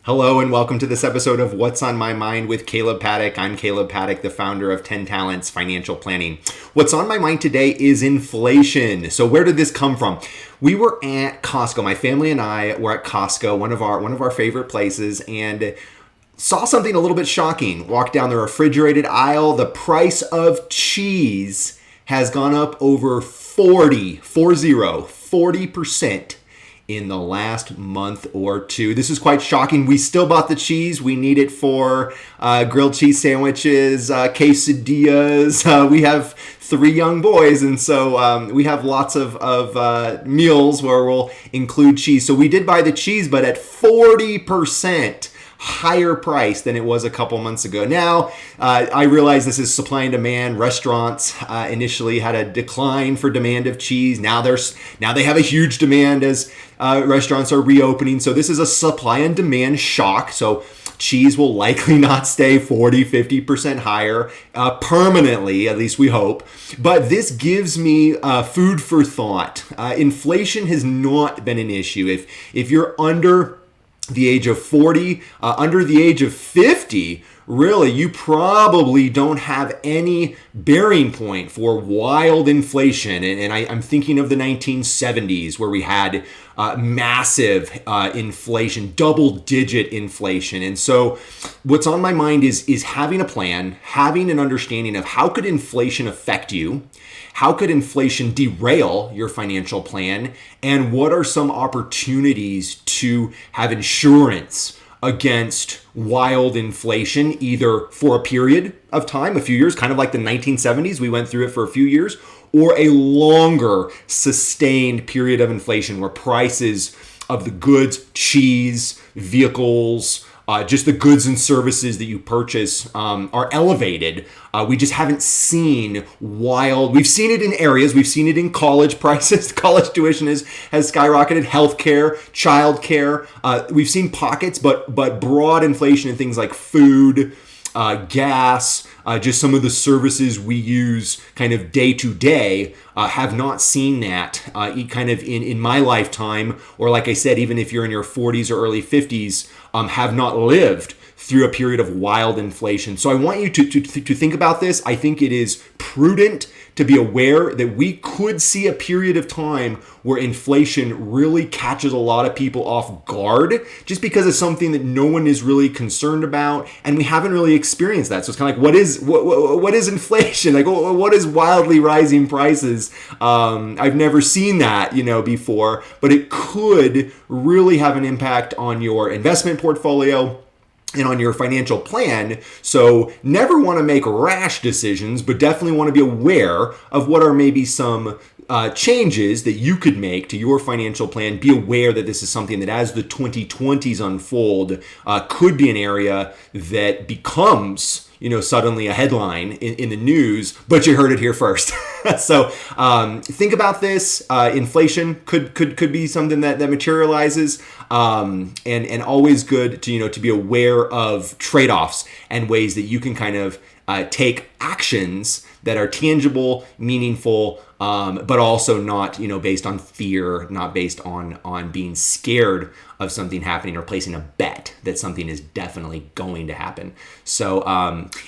Hello and welcome to this episode of What's on My Mind with Kaleb Paddock. I'm Kaleb Paddock, the founder of 10 Talents Financial Planning. What's on my mind today is inflation. So where did this come from? We were at Costco. My family and I were at Costco, one of our favorite places, and saw something a little bit shocking. Walked down the refrigerated aisle. The price of cheese has gone up over 40% in the last month or two. This is quite shocking. We still bought the cheese. We need it for grilled cheese sandwiches, quesadillas. We have 3 young boys, and so we have lots of meals where we'll include cheese. So we did buy the cheese, but at 40% higher price than it was a couple months ago. Now, I realize this is supply and demand. Restaurants initially had a decline for demand of cheese. Now they have a huge demand as restaurants are reopening. So this is a supply and demand shock. So cheese will likely not stay 40-50% higher permanently, at least we hope. But this gives me food for thought. Inflation has not been an issue. If you're under the age of 40, under the age of 50, really, you probably don't have any bearing point for wild inflation. And I'm thinking of the 1970s where we had massive inflation, double-digit inflation. And so what's on my mind is having a plan, having an understanding of how could inflation affect you, how could inflation derail your financial plan, and what are some opportunities to have insurance against wild inflation, either for a period of time, a few years, kind of like the 1970s, we went through it for a few years, or a longer sustained period of inflation where prices of the goods, cheese, vehicles, just the goods and services that you purchase are elevated. We just haven't seen we've seen it in areas, we've seen it in college prices. College tuition has skyrocketed, healthcare, childcare. We've seen pockets, but broad inflation in things like food, gas, just some of the services we use kind of day to day, have not seen that kind of in my lifetime, or like I said, even if you're in your 40s or early 50s, have not lived through a period of wild inflation. So I want you to think about this. I think it is prudent to be aware that we could see a period of time where inflation really catches a lot of people off guard just because it's something that no one is really concerned about, and we haven't really experienced that. So it's kind of like, what is inflation? Like, what is wildly rising prices? I've never seen that, before, but it could really have an impact on your investment portfolio and on your financial plan. So never want to make rash decisions, but definitely want to be aware of what are maybe some changes that you could make to your financial plan. Be aware that this is something that as the 2020s unfold, could be an area that becomes suddenly a headline in the news, but you heard it here first. So think about this. Inflation could be something that materializes, and always good to be aware of trade-offs and ways that you can kind of take actions that are tangible, meaningful, but also not based on fear, not based on being scared of something happening or placing a bet that something is definitely going to happen. So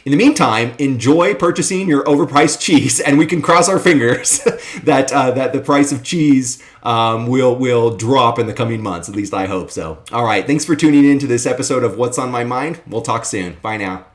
in the meantime, enjoy purchasing your overpriced cheese, and we can cross our fingers that the price of cheese will drop in the coming months. At least I hope so. All right, thanks for tuning in to this episode of What's on My Mind. We'll talk soon. Bye now.